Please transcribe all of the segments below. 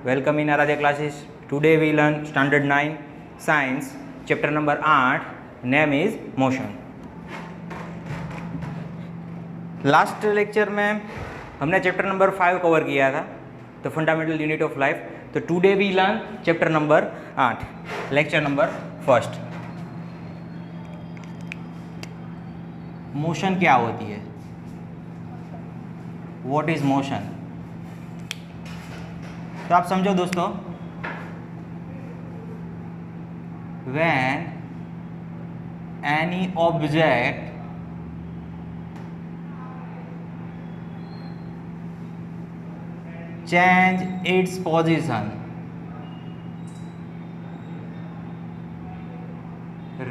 Welcome in Aradhya classes. Today we learn Standard 9 Science, Chapter number 8. Name is Motion. Last lecture में हमने chapter number 5 cover किया था, the fundamental unit of life. तो today we learn chapter number 8, lecture number 1. Motion क्या होती है? What is motion? तो आप समझो दोस्तों, when any object change its position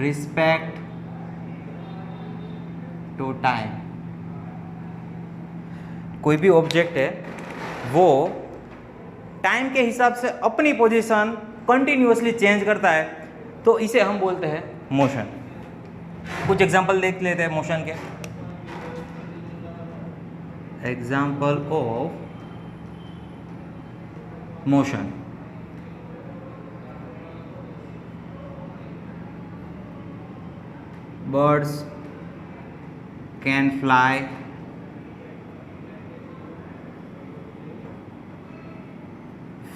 respect to time. कोई भी ऑब्जेक्ट है वो टाइम के हिसाब से अपनी पोजीशन कंटिन्यूअसली चेंज करता है, तो इसे हम बोलते हैं मोशन. कुछ एग्जांपल देख लेते हैं मोशन के. Example of motion. Birds can fly.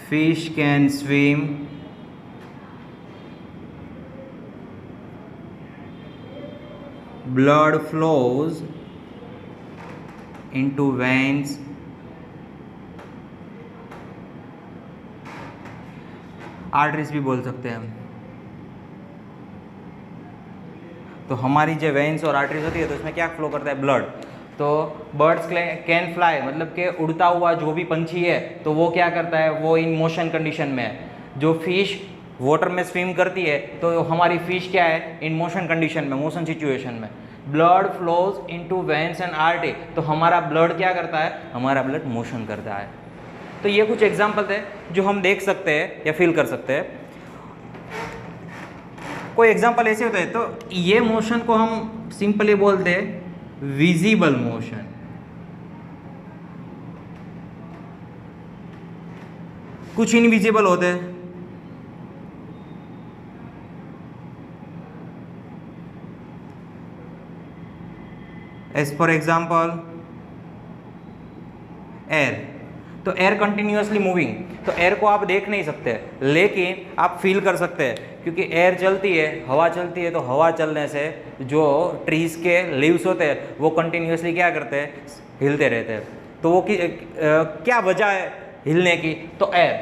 Fish can swim. Blood flows into veins. Arteries भी बोल सकते हैं हम. तो हमारी जो वेन्स और आर्टरीज होती है तो उसमें क्या फ्लो करता है? ब्लड. तो बर्ड्स कैन फ्लाई, मतलब कि उड़ता हुआ जो भी पंछी है तो वो क्या करता है? वो इन मोशन कंडीशन में है. जो फिश वाटर में स्विम करती है तो हमारी फिश क्या है? इन मोशन कंडीशन में, मोशन सिचुएशन में. Blood flows into veins and artery, तो हमारा ब्लड क्या करता है? हमारा ब्लड मोशन करता है. तो ये कुछ एग्जाम्पल थे जो हम देख सकते हैं या फील कर सकते हैं. कोई एग्जाम्पल ऐसे होते हैं तो ये मोशन को हम सिंपली बोलते हैं विजिबल मोशन. कुछ इनविजिबल होते हैं. As for example air. तो एयर कंटिन्यूअसली मूविंग, तो एयर को आप देख नहीं सकते लेकिन आप फील कर सकते हैं, क्योंकि एयर चलती है, हवा चलती है, तो हवा चलने से जो ट्रीज के लीव्स होते हैं वो कंटिन्यूअसली क्या करते हैं? हिलते रहते हैं. तो वो क्या वजह है हिलने की? तो एयर.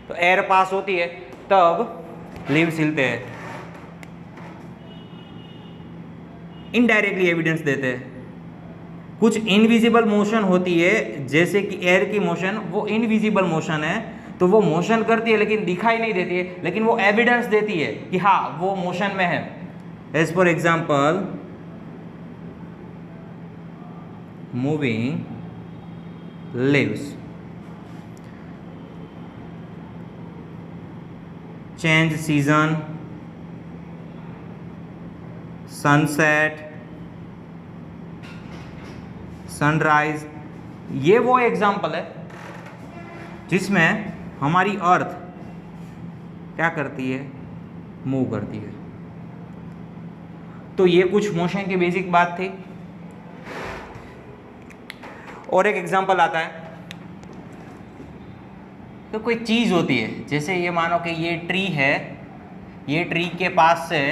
तो एयर पास होती है तब लीव्स हिलते हैं. इनडायरेक्टली एविडेंस देते हैं. कुछ इनविजिबल मोशन होती है, जैसे कि एयर की मोशन, वो इनविजिबल मोशन है, तो वो मोशन करती है लेकिन दिखाई नहीं देती है, लेकिन वो एविडेंस देती है कि हाँ वो मोशन में है. As for example moving leaves, change season, sunset, sunrise. ये वो एग्जाम्पल है जिसमें हमारी अर्थ क्या करती है? मूव करती है. तो ये कुछ मोशन की बेसिक बात थी. और एक एग्जाम्पल आता है, तो कोई चीज होती है, जैसे ये मानो कि ये ट्री है, ये ट्री के पास से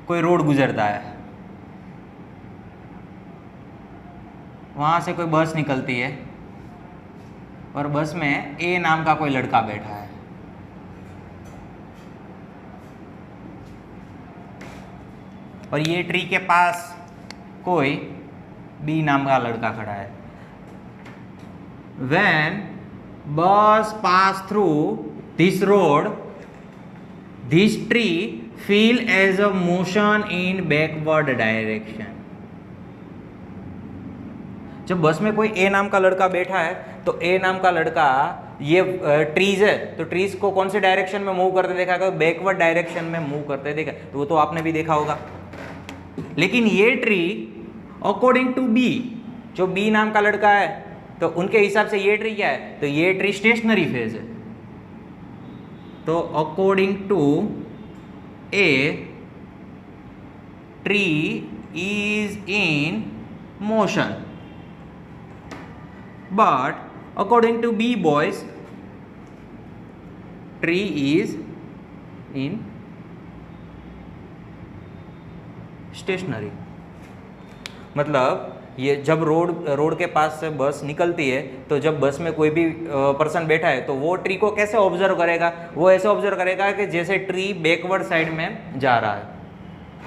कोई रोड गुजरता है, वहाँ से कोई बस निकलती है और बस में ए नाम का कोई लड़का बैठा है. और ये ट्री के पास कोई बी नाम का लड़का खड़ा है. When bus pass through this road, this tree feel as a motion in backward direction. जब बस में कोई ए नाम का लड़का बैठा है तो ए नाम का लड़का, ये ट्रीज है तो ट्रीज को कौन से डायरेक्शन में मूव करते देखा? बैकवर्ड डायरेक्शन में मूव करते देखा. तो वो तो आपने भी देखा होगा. लेकिन ये ट्री अकॉर्डिंग टू बी, जो बी नाम का लड़का है तो उनके हिसाब से ये ट्री क्या है, तो ये ट्री स्टेशनरी फेज है। तो according to A tree is in motion, but according to B boys tree is in stationary. मतलब ये जब रोड के पास से बस निकलती है, तो जब बस में कोई भी पर्सन बैठा है तो वो ट्री को कैसे ऑब्जर्व करेगा, वो ऐसे ऑब्जर्व करेगा कि जैसे ट्री बैकवर्ड साइड में जा रहा है।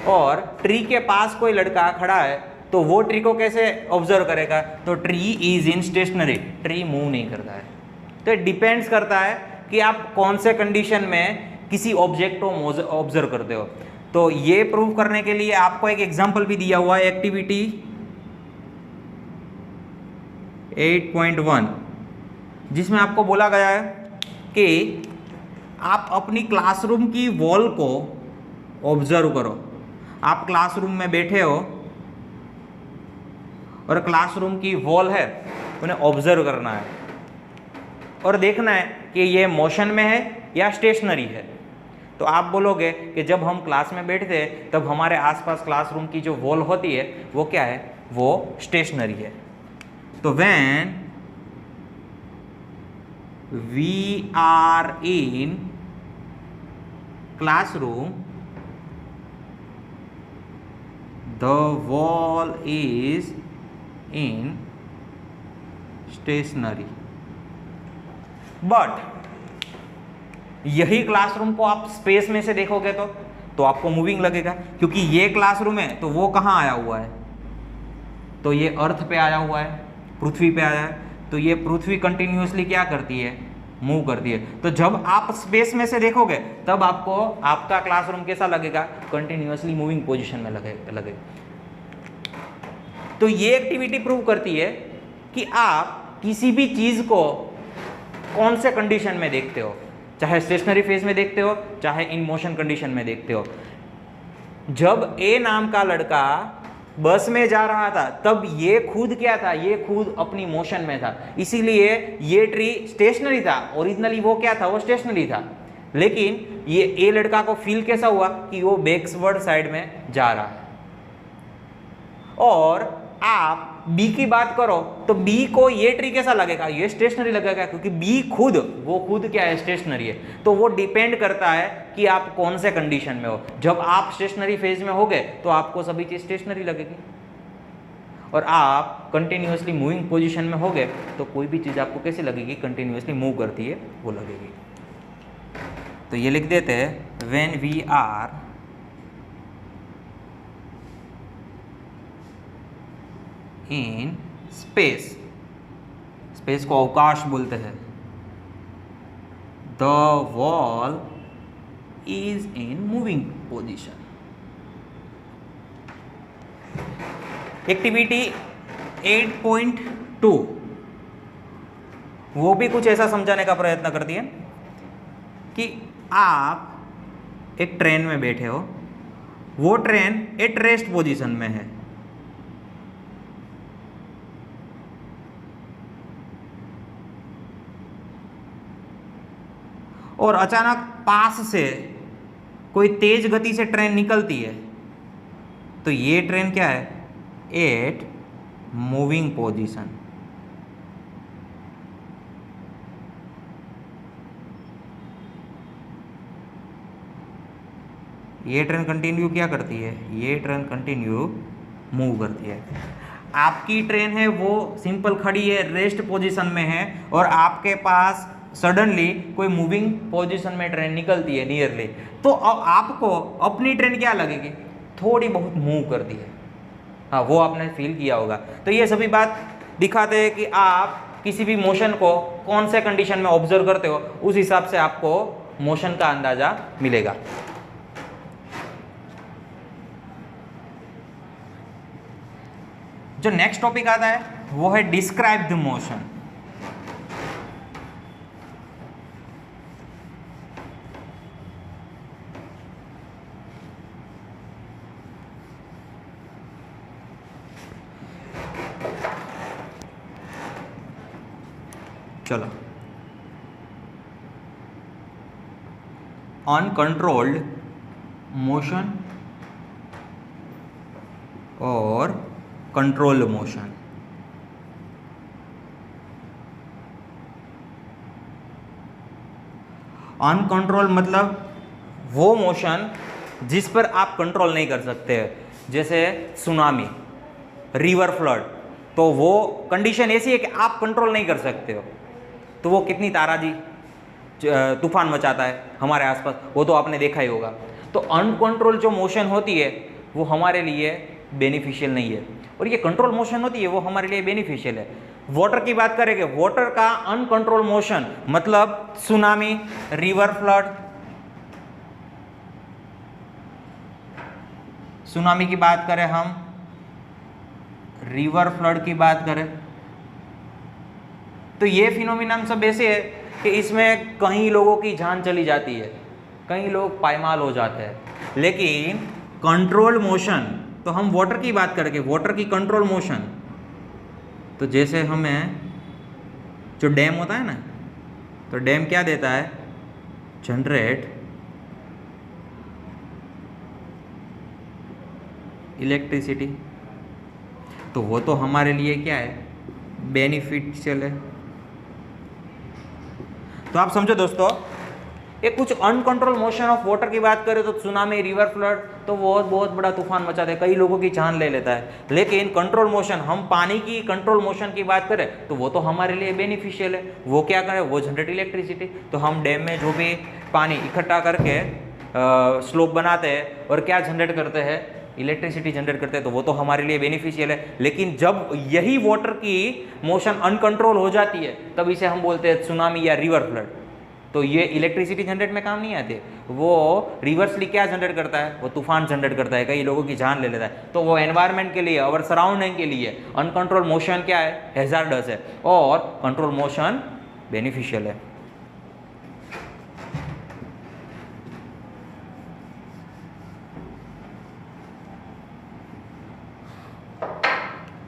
और ट्री के पास कोई लड़का खड़ा है तो वो ट्री को कैसे ऑब्जर्व करेगा, तो tree is in stationary, tree move नहीं करता है। तो इट डिपेंड्स करता है कि आप कौन से कंडीशन में किसी ऑब्जेक्ट को ऑब्जर्व करते हो। तो ये प्रूव करने के लिए आपको एक एग्जांपल भी दिया हुआ है, एक्टिविटी 8.1, जिसमें आपको बोला गया है कि आप अपनी क्लासरूम की वॉल को ऑब्जर्व करो। आप क्लासरूम में बैठे हो और क्लासरूम की वॉल है, उन्हें ऑब्जर्व करना है और देखना है कि ये मोशन में है या स्टेशनरी है। तो आप बोलोगे कि जब हम क्लास में बैठते हैं तब हमारे आसपास क्लासरूम की जो वॉल होती है वो क्या है, वो स्टेशनरी है। तो when we are in classroom the wall is in stationary, but यही क्लासरूम को आप स्पेस में से देखोगे तो आपको मूविंग लगेगा, क्योंकि ये क्लासरूम है तो वो कहाँ आया हुआ है, तो ये अर्थ पे आया हुआ है, पृथ्वी पे आया है। तो ये पृथ्वी कंटिन्यूअसली क्या करती है, मूव करती है। तो जब आप स्पेस में से देखोगे तब आपको आपका क्लासरूम कैसा लगेगा, कंटिन्यूअसली मूविंग पोजीशन में लगेगा। तो ये एक्टिविटी प्रूव करती है कि आप किसी भी चीज को कौन से कंडीशन में देखते हो, चाहे स्टेशनरी फेज में देखते हो, चाहे इन मोशन कंडीशन में देखते हो। जब ए नाम का लड़का बस में जा रहा था तब ये खुद क्या था, ये खुद अपनी मोशन में था, इसीलिए ये ट्री स्टेशनरी था। ओरिजिनली वो क्या था, वो स्टेशनरी था। लेकिन ये ए लड़का को फील कैसा हुआ कि वो बैकवर्ड साइड में जा रहा है। और आप बी की बात करो तो बी को ये ट्री कैसा लगेगा, ये स्टेशनरी लगेगा, क्योंकि बी खुद क्या है, स्टेशनरी है। तो वो डिपेंड करता है कि आप कौन से कंडीशन में हो। जब आप स्टेशनरी फेज में होगे तो आपको सभी चीज स्टेशनरी लगेगी, और आप कंटिन्यूअसली मूविंग पोजीशन में होगे तो कोई भी चीज आपको कैसी लगेगी, कंटिन्यूअसली मूव करती है वो लगेगी। तो ये लिख देते हैं, when we are in space, space को अवकाश बोलते हैं, the wall is in moving position. Activity 8.2 वो भी कुछ ऐसा समझाने का प्रयत्न करती है कि आप एक ट्रेन में बैठे हो, वो ट्रेन एट रेस्ट पोजीशन में है, और अचानक पास से कोई तेज गति से ट्रेन निकलती है। तो ये ट्रेन क्या है, एट मूविंग पोजीशन। ये ट्रेन कंटिन्यू क्या करती है, ये ट्रेन कंटिन्यू मूव करती है। आपकी ट्रेन है वो सिंपल खड़ी है, रेस्ट पोजीशन में है, और आपके पास सडनली कोई मूविंग पोजीशन में ट्रेन निकलती है नियरली, तो आपको अपनी ट्रेन क्या लगेगी, थोड़ी बहुत मूव करती है। हाँ, वो आपने फील किया होगा। तो ये सभी बात दिखाते हैं कि आप किसी भी मोशन को कौन से कंडीशन में ऑब्जर्व करते हो, उस हिसाब से आपको मोशन का अंदाजा मिलेगा। जो नेक्स्ट टॉपिक आता है वो है डिस्क्राइब द मोशन। चलो, अनकंट्रोल्ड मोशन और कंट्रोल्ड मोशन। अनकंट्रोल मतलब वो मोशन जिस पर आप कंट्रोल नहीं कर सकते, जैसे सुनामी, रिवर फ्लड, तो वो कंडीशन ऐसी है कि आप कंट्रोल नहीं कर सकते हो, तो वो कितनी ताराजी तूफान मचाता है हमारे आसपास, वो तो आपने देखा ही होगा। तो अनकंट्रोल जो मोशन होती है वो हमारे लिए बेनिफिशियल नहीं है, और ये कंट्रोल मोशन होती है वो हमारे लिए बेनिफिशियल है। वाटर की बात करेंगे, वाटर का अनकंट्रोल मोशन मतलब सुनामी, रिवर फ्लड, सुनामी की बात करें हम, रिवर फ्लड की बात करें, तो ये फिनोमिना सब ऐसे है कि इसमें कई लोगों की जान चली जाती है, कई लोग पायमाल हो जाते हैं। लेकिन कंट्रोल मोशन, तो हम वाटर की बात करेंगे, वाटर की कंट्रोल मोशन, तो जैसे हमें जो डैम होता है ना, तो डैम क्या देता है, जनरेट इलेक्ट्रिसिटी, तो वो तो हमारे लिए क्या है, बेनिफिशियल है। तो आप समझो दोस्तों, एक कुछ अनकंट्रोल मोशन ऑफ वाटर की बात करें तो सुनामी, रिवर फ्लड तो बहुत बड़ा तूफान मचा दे, कई लोगों की जान ले लेता है। लेकिन कंट्रोल मोशन, हम पानी की कंट्रोल मोशन की बात करें तो वो तो हमारे लिए बेनिफिशियल है। वो क्या करे, वो जनरेट इलेक्ट्रिसिटी। तो हम डैम में जो भी पानी इकट्ठा करके स्लोप बनाते हैं और क्या जनरेट करते हैं, इलेक्ट्रिसिटी जनरेट करते हैं, तो वो तो हमारे लिए बेनिफिशियल है। लेकिन जब यही वाटर की मोशन अनकंट्रोल हो जाती है तब इसे हम बोलते हैं सुनामी या रिवर फ्लड। तो ये इलेक्ट्रिसिटी जनरेट में काम नहीं आते, वो रिवर्सली क्या जनरेट करता है, वो तूफान जनरेट करता है, कई लोगों की जान ले लेता है। तो वो एनवायरनमेंट के लिए, और सराउंडिंग के लिए अनकंट्रोल मोशन क्या है, हैजार्डस है, और कंट्रोल मोशन बेनिफिशियल है।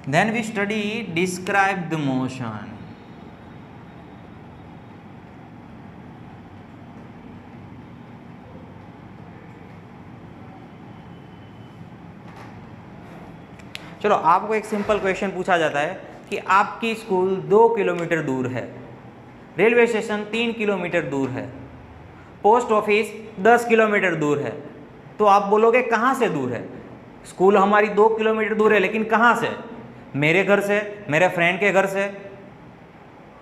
Then we study describe the motion. चलो, आपको एक सिंपल क्वेश्चन पूछा जाता है कि आपकी स्कूल 2 किलोमीटर दूर है, रेलवे स्टेशन 3 किलोमीटर दूर है, पोस्ट ऑफिस 10 किलोमीटर दूर है, तो आप बोलोगे कहाँ से दूर है? स्कूल हमारी 2 किलोमीटर दूर है, लेकिन कहाँ से? मेरे घर से, मेरे फ्रेंड के घर से।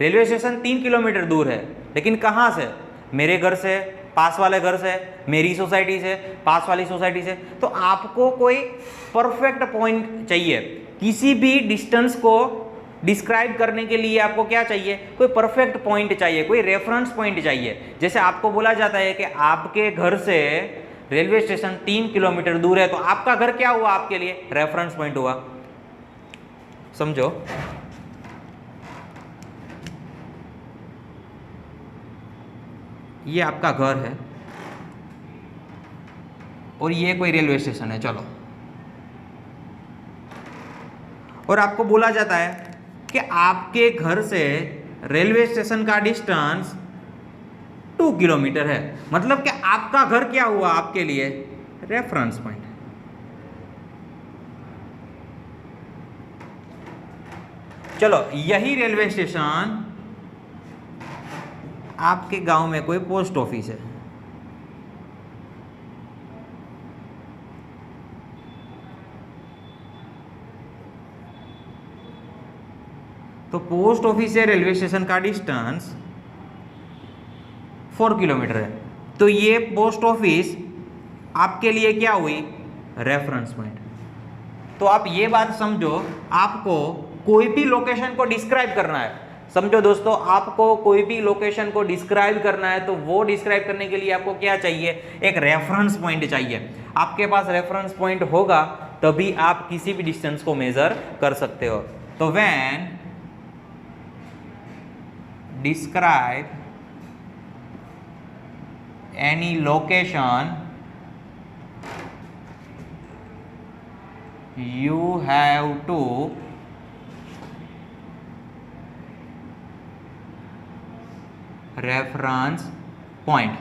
रेलवे स्टेशन 3 किलोमीटर दूर है, लेकिन कहाँ से? मेरे घर से, पास वाले घर से, मेरी सोसाइटी से, पास वाली सोसाइटी से। तो आपको कोई परफेक्ट पॉइंट चाहिए, किसी भी डिस्टेंस को डिस्क्राइब करने के लिए आपको क्या चाहिए, कोई परफेक्ट पॉइंट चाहिए, कोई रेफरेंस पॉइंट चाहिए। जैसे आपको बोला जाता है कि आपके घर से रेलवे स्टेशन 3 किलोमीटर दूर है, तो आपका घर क्या हुआ आपके लिए? रेफरेंस पॉइंट हुआ। समझो, ये आपका घर है और ये कोई रेलवे स्टेशन है, चलो, और आपको बोला जाता है कि आपके घर से रेलवे स्टेशन का डिस्टेंस 2 किलोमीटर है। मतलब कि आपका घर क्या हुआ आपके लिए? Reference point. चलो, यही रेलवे स्टेशन आपके गांव में कोई पोस्ट ऑफिस है, तो पोस्ट ऑफिस से रेलवे स्टेशन का डिस्टेंस 4 किलोमीटर है। तो ये पोस्ट ऑफिस आपके लिए क्या हुई? Reference point. तो आप ये बात समझो, आपको कोई भी लोकेशन को डिस्क्राइब करना है, समझो दोस्तों, आपको कोई भी लोकेशन को डिस्क्राइब करना है, तो वो डिस्क्राइब करने के लिए आपको क्या चाहिए? एक रेफरेंस पॉइंट चाहिए। आपके पास रेफरेंस पॉइंट होगा तभी आप किसी भी डिस्टेंस को मेजर कर सकते हो। तो when describe any location you have to reference point,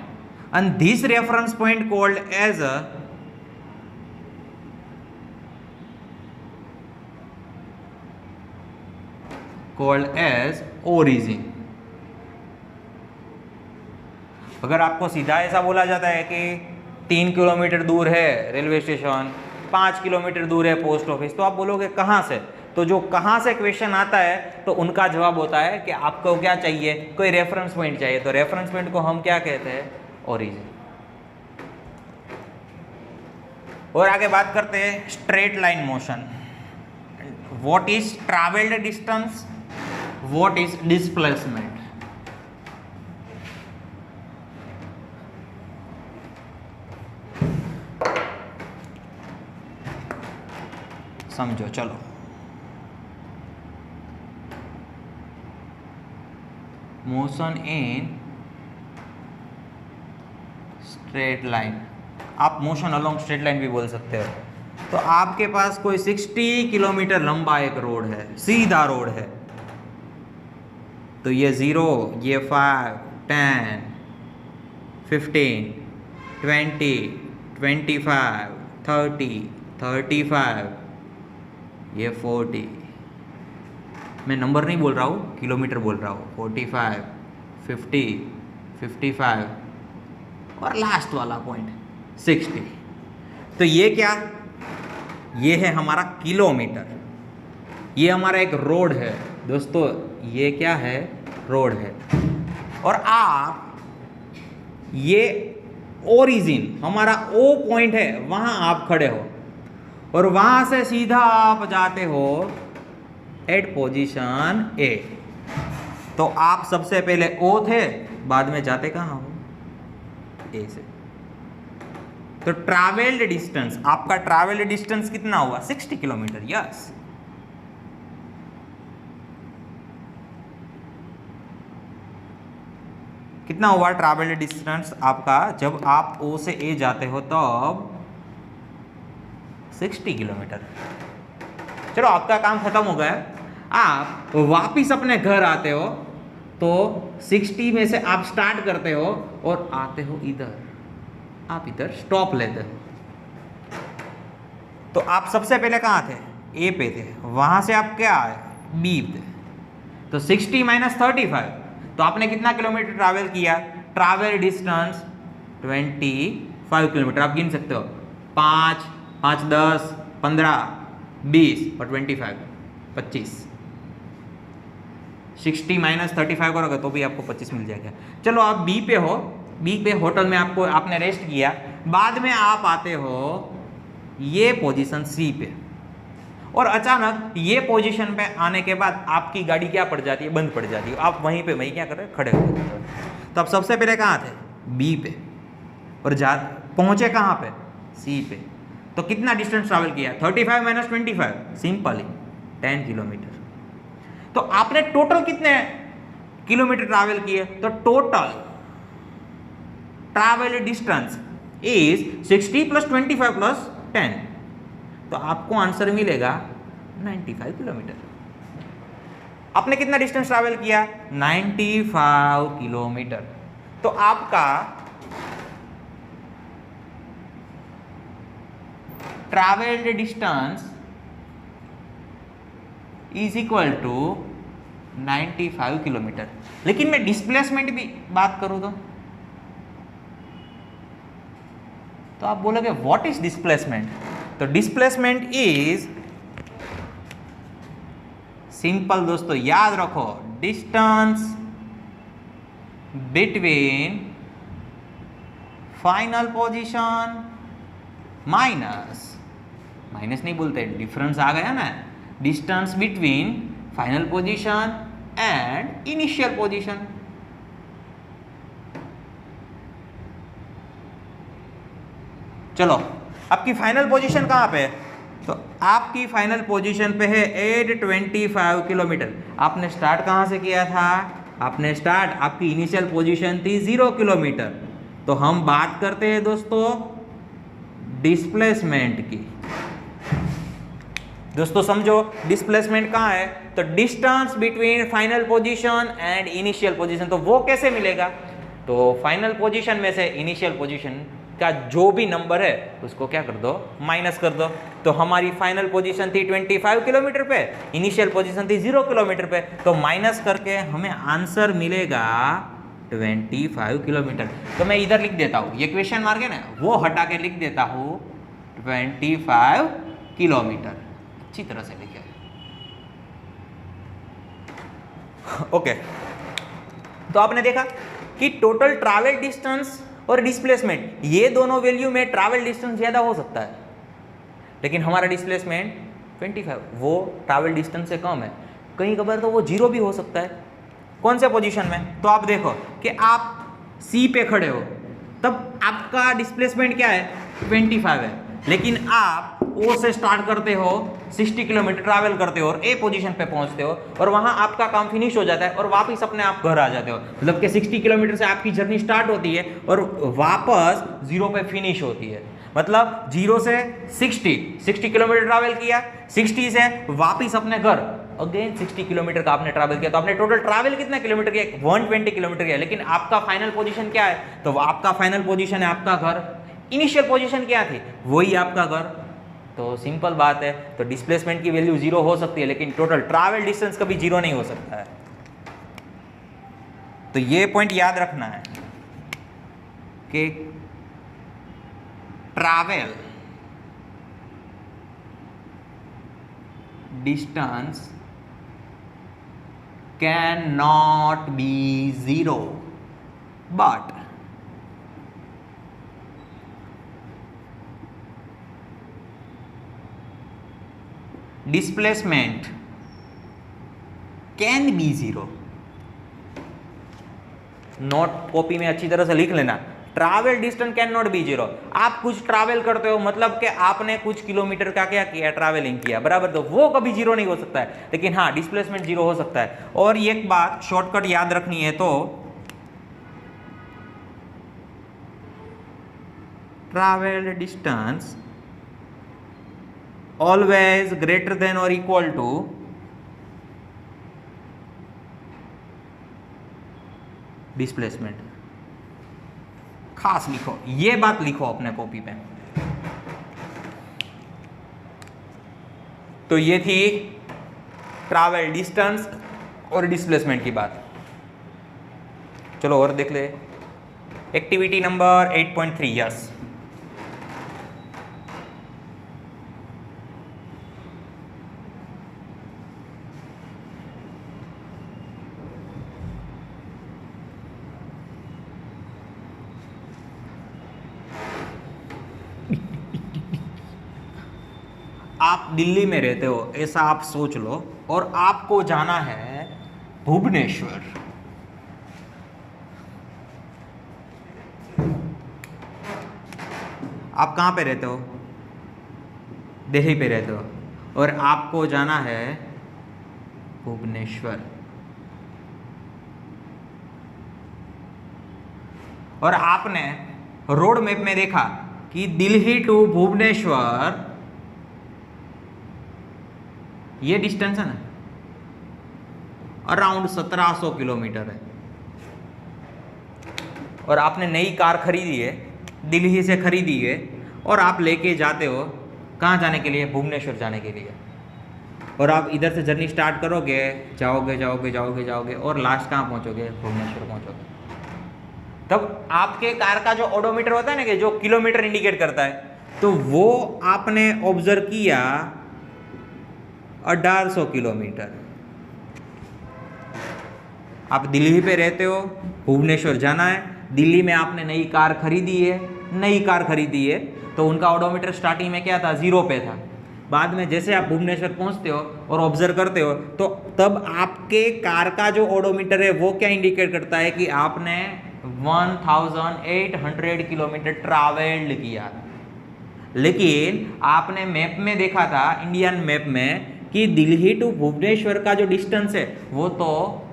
and this reference point called as origin. अगर आपको सीधा ऐसा बोला जाता है कि 3 किलोमीटर दूर है रेलवे स्टेशन, 5 किलोमीटर दूर है पोस्ट ऑफिस, तो आप बोलोगे कहाँ से? तो जो कहाँ से क्वेश्चन आता है तो उनका जवाब होता है कि आपको क्या चाहिए, कोई रेफरेंस पॉइंट चाहिए, तो रेफरेंस पॉइंट को हम क्या कहते हैं? ओरिजिन. और आगे बात करते हैं straight line motion. What is travelled distance, what is displacement? समझो. चलो, मोशन इन स्ट्रेट लाइन, आप मोशन अलोंग स्ट्रेट लाइन भी बोल सकते हो. तो आपके पास कोई 60 किलोमीटर लंबा एक रोड है, सीधा रोड है, तो ये 0, ये 5, 10, 15, 20, 25, 30, 35, ये 40. मैं नंबर नहीं बोल रहा हूँ, किलोमीटर बोल रहा हूँ. 45, 50, 55 और लास्ट वाला पॉइंट 60. तो ये क्या? ये है हमारा किलोमीटर. ये हमारा एक रोड है दोस्तों, ये क्या है? रोड है. और आप ये ओरिजिन हमारा ओ पॉइंट है, वहां आप खड़े हो और वहां से सीधा आप जाते हो एट पोजीशन ए. तो आप सबसे पहले ओ थे, बाद में जाते कहाँ हो? ए से. तो ट्रैवल्ड डिस्टेंस, आपका ट्रैवल्ड डिस्टेंस कितना हुआ? 60 किलोमीटर. यस. कितना हुआ ट्रैवल्ड डिस्टेंस आपका? जब आप ओ से ए जाते हो तब 60 किलोमीटर. चलो, आपका काम खत्म हो गया. आप वापिस अपने घर आते हो तो 60 में से आप स्टार्ट करते हो और आते हो इधर, आप इधर स्टॉप लेते हो. तो आप सबसे पहले कहाँ थे? ए पे थे. वहां से आप क्या आए? बी पे. तो 60 - 35, तो आपने कितना किलोमीटर ट्रैवल किया? Travel distance 25 kilometre. आप गिन सकते हो, 5, 5, 10, 15, 20 और 25, 25. 60 - 35 करोगे तो भी आपको 25 मिल जाएगा. चलो, आप बी पे हो. बी पे होटल में आपने रेस्ट किया. बाद में आप आते हो ये पोजीशन सी पे, और अचानक ये पोजीशन पे आने के बाद आपकी गाड़ी क्या पड़ जाती है? बंद पड़ जाती है. आप वहीं पे क्या कर रहे हैं? खड़े हो. तो आप सबसे पहले कहाँ थे? बी पे. और पहुंचे कहाँ पे? सी पे. तो कितना डिस्टेंस ट्रैवल किया? 35 - 25, सिंपल ही 10 किलोमीटर. तो आपने टोटल कितने किलोमीटर ट्रैवल किए? तो टोटल ट्रैवल डिस्टेंस इज 60 + 25 + 10. तो आपको आंसर मिलेगा 95 किलोमीटर. आपने कितना डिस्टेंस ट्रैवल किया? 95 किलोमीटर. तो आपका travelled distance is equal to 95 kilometre. लेकिन मैं डिस्प्लेसमेंट भी बात करूं तो आप बोलोगे व्हाट इज डिस्प्लेसमेंट? तो डिस्प्लेसमेंट इज सिंपल दोस्तों, याद रखो, distance between final position minus नहीं बोलते, डिफरेंस आ गया ना. Distance between final position and initial position. चलो, आपकी फाइनल पोजीशन कहाँ पे है? तो आपकी फाइनल पोजीशन पे है 825 किलोमीटर. आपने स्टार्ट कहाँ से किया था? आपकी इनिशियल पोजीशन थी 0 किलोमीटर. तो हम बात करते हैं दोस्तों डिस्प्लेसमेंट की. दोस्तों समझो, डिस्प्लेसमेंट कहाँ है? तो distance between final position and initial position, तो वो कैसे मिलेगा? तो फाइनल पोजीशन में से इनिशियल पोजीशन का जो भी नंबर है उसको क्या कर दो, माइनस कर दो। तो हमारी फाइनल पोजीशन थी 25 किलोमीटर पे, इनिशियल पोजीशन थी 0 किलोमीटर पे, तो माइनस करके हमें आंसर मिलेगा 25 किलोमीटर। तो मैं इधर लिख देता हूँ, ये क्वेश्चन मार्क है ना, वो हटा के लिख देता हूँ 25 किलोमीटर, अच्छी तरह से लिखे। ओके, तो आपने देखा कि टोटल ट्रैवल डिस्टेंस और डिस्प्लेसमेंट, ये दोनों वैल्यू में ट्रैवल डिस्टेंस ज़्यादा हो सकता है, लेकिन हमारा डिस्प्लेसमेंट 25, वो ट्रैवल डिस्टेंस से कम है। कहीं कभार तो वो 0 भी हो सकता है। कौन से पोजीशन में? तो आप देखो कि आप सी पे खड़े हो, तब आपका डिस्प्लेसमेंट क्या है, 25 है, लेकिन आप ओ से स्टार्ट करते हो, 60 किलोमीटर ट्रैवल करते हो और ए पोजीशन पे पहुंचते हो, और वहां आपका काम फिनिश हो जाता है और वापस अपने आप घर आ जाते हो। मतलब कि 60 किलोमीटर से आपकी जर्नी स्टार्ट होती है और वापस 0 पे फिनिश होती है। मतलब 0 से 60 किलोमीटर ट्रैवल किया, 60 से वापस अपने घर, अगेन 60 किलोमीटर का आपने ट्रैवल किया, तो आपने टोटल ट्रैवल कितना किलोमीटर किया, 120 किलोमीटर किया। लेकिन आपका फाइनल पोजीशन क्या है? तो आपका फाइनल पोजीशन है आपका घर। इनिशियल पोजीशन क्या थी? वही आपका घर। तो सिंपल बात है, तो डिस्प्लेसमेंट की वैल्यू 0 हो सकती है, लेकिन टोटल ट्रैवल डिस्टेंस कभी 0 नहीं हो सकता है। तो ये पॉइंट याद रखना है कि travel distance can not be 0, but displacement can be 0। Note copy में अच्छी तरह से लिख लेना, travel distance can not be 0। आप कुछ ट्रैवल करते हो, मतलब कि आपने कुछ किलोमीटर का क्या किया, ट्रैवलिंग किया, बराबर, तो वो कभी 0 नहीं हो सकता है, लेकिन हाँ डिस्प्लेसमेंट 0 हो सकता है। और एक बात शॉर्टकट याद रखनी है, तो travel distance always greater than or equal to displacement। खास लिखो, ये बात लिखो अपने कॉपी पे। तो ये थी ट्रैवल डिस्टेंस और डिस्प्लेसमेंट की बात। चलो और देख ले, एक्टिविटी नंबर 8.3। यस, आप दिल्ली में रहते हो, ऐसा आप सोच लो, और आपको जाना है भुवनेश्वर। आप कहाँ पे रहते हो? दिल्ली पे रहते हो, और आपको जाना है भुवनेश्वर। और आपने रोड मैप में देखा कि दिल्ली टू भुवनेश्वर ये डिस्टेंस है ना, अराउंड 1700 किलोमीटर है। और आपने नई कार खरीदी है, दिल्ली से खरीदी है, और आप लेके जाते हो कहाँ जाने के लिए? भुवनेश्वर जाने के लिए। और आप इधर से जर्नी स्टार्ट करोगे, जाओगे जाओगे जाओगे जाओगे और लास्ट कहाँ पहुँचोगे? भुवनेश्वर पहुँचोगे। तब आपके कार का जो ओडोमीटर होता है ना, कि जो किलोमीटर इंडिकेट करता है, तो वो आपने ऑब्जर्व किया 1800 किलोमीटर। आप दिल्ली पे रहते हो, भुवनेश्वर जाना है, दिल्ली में आपने नई कार खरीदी है, तो उनका ओडोमीटर स्टार्टिंग में क्या था? 0 पे था। बाद में जैसे आप भुवनेश्वर पहुंचते हो और ऑब्जर्व करते हो, तो तब आपके कार का जो ओडोमीटर है वो क्या इंडिकेट करता है कि आपने 1800 किलोमीटर ट्रैवल्ड किया। लेकिन आपने मैप में देखा था, इंडियन मैप में, कि दिल्ली टू भुवनेश्वर का जो डिस्टेंस है वो तो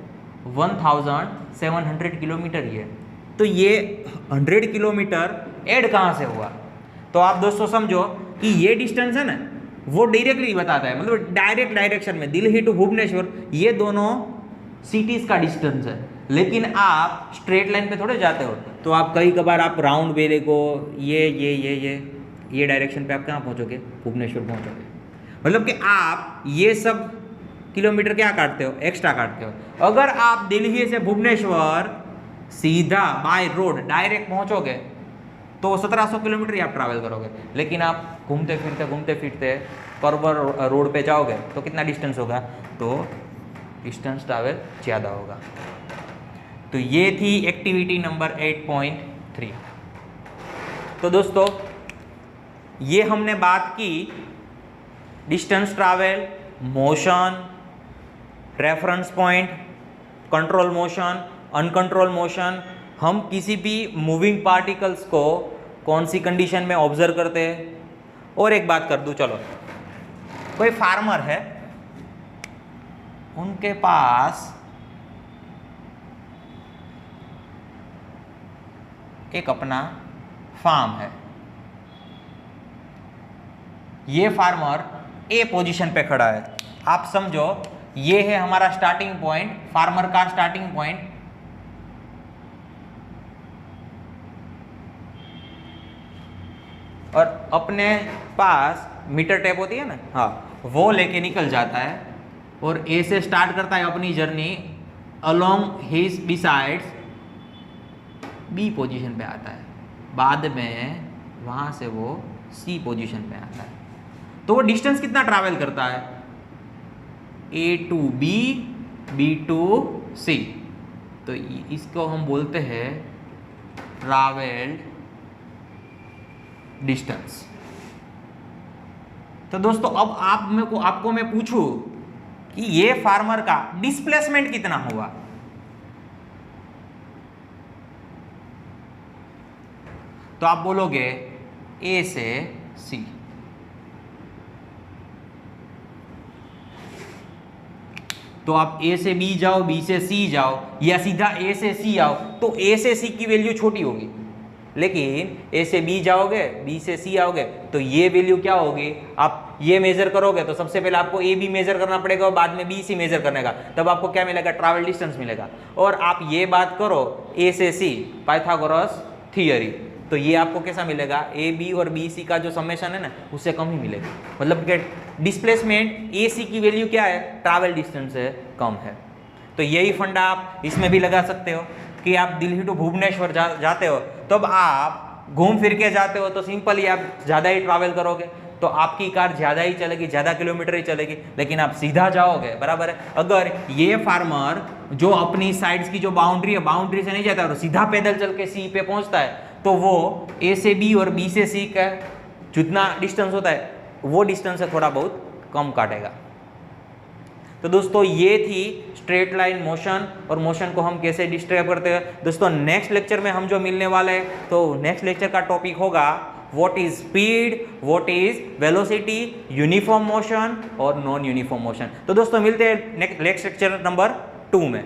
1700 किलोमीटर ही है। तो ये 100 किलोमीटर ऐड कहाँ से हुआ? तो आप दोस्तों समझो कि ये डिस्टेंस है ना, वो डायरेक्टली बताता है, मतलब डायरेक्ट डायरेक्शन में दिल्ली टू भुवनेश्वर ये दोनों सिटीज का डिस्टेंस है। लेकिन आप स्ट्रेट लाइन पे थोड़े जाते हो, तो आप कई कबार आप राउंड वे को ये डायरेक्शन पे आप कहाँ पहुँचोगे, भुवनेश्वर पहुँचोगे। मतलब कि आप ये सब किलोमीटर क्या काटते हो, एक्स्ट्रा काटते हो। अगर आप दिल्ली से भुवनेश्वर सीधा बाय रोड डायरेक्ट पहुँचोगे तो 1700 किलोमीटर ही आप ट्रैवल करोगे। लेकिन आप घूमते फिरते कर्वर रोड पे जाओगे तो कितना डिस्टेंस होगा, तो डिस्टेंस ट्रैवल ज़्यादा होगा। तो ये थी एक्टिविटी नंबर 8.3। तो दोस्तों ये हमने बात की distance travel, motion, reference point, control motion, uncontrol motion. हम किसी भी मूविंग पार्टिकल्स को कौन सी कंडीशन में ऑब्जर्व करते हैं। और एक बात कर दूं, चलो कोई फार्मर है, उनके पास एक अपना फार्म है। ये फार्मर ए पोजीशन पे खड़ा है। आप समझो ये है हमारा स्टार्टिंग पॉइंट, फार्मर का स्टार्टिंग पॉइंट। और अपने पास मीटर टेप होती है ना, हाँ, वो लेके निकल जाता है और ए से स्टार्ट करता है अपनी journey, along his besides B position पे आता है। बाद में वहाँ से वो सी पोजीशन पे आता है। तो वो डिस्टेंस कितना ट्रैवल करता है, ए टू बी, बी टू सी। तो इसको हम बोलते हैं ट्रैवल्ड डिस्टेंस। तो दोस्तों अब आपको मैं पूछूं कि ये फार्मर का डिस्प्लेसमेंट कितना हुआ, तो आप बोलोगे ए से सी। तो आप ए से बी जाओ, बी से सी जाओ, या सीधा ए से सी आओ, तो ए से सी की वैल्यू छोटी होगी। लेकिन ए से बी जाओगे, बी से सी आओगे, तो ये वैल्यू क्या होगी, आप ये मेजर करोगे तो सबसे पहले आपको ए बी मेजर करना पड़ेगा और बाद में बी सी मेजर करने का, तब आपको क्या मिलेगा, ट्रैवल डिस्टेंस मिलेगा। और आप ये बात करो ए से सी, पाइथागोरस थ्योरी, तो ये आपको कैसा मिलेगा, ए बी और बी सी का जो समेशन है ना, उससे कम ही मिलेगा। मतलब कि डिस्प्लेसमेंट ए सी की वैल्यू क्या है, ट्रैवल डिस्टेंस से कम है। तो यही फंडा आप इसमें भी लगा सकते हो कि आप दिल्ली टू भुवनेश्वर जाते हो, तब आप घूम फिर के जाते हो तो सिंपल ही आप ज़्यादा ही ट्रैवल करोगे, तो आपकी कार ज़्यादा ही चलेगी, ज़्यादा किलोमीटर ही चलेगी। लेकिन आप सीधा जाओगे, बराबर है। अगर ये फार्मर जो अपनी साइड्स की जो बाउंड्री है, बाउंड्री से नहीं जाता और सीधा पैदल चल के सी पे पहुंचता है, तो वो ए से बी और बी से सी का जितना डिस्टेंस होता है वो डिस्टेंस से थोड़ा बहुत कम काटेगा। तो दोस्तों ये थी स्ट्रेट लाइन मोशन, और मोशन को हम कैसे डिस्क्राइब करते हैं। दोस्तों नेक्स्ट लेक्चर में हम जो मिलने वाले हैं, तो नेक्स्ट लेक्चर का टॉपिक होगा what is speed, what is velocity, uniform motion और नॉन यूनिफॉर्म मोशन। तो दोस्तों मिलते हैं नेक्स्ट लेक्चर नंबर 2 में।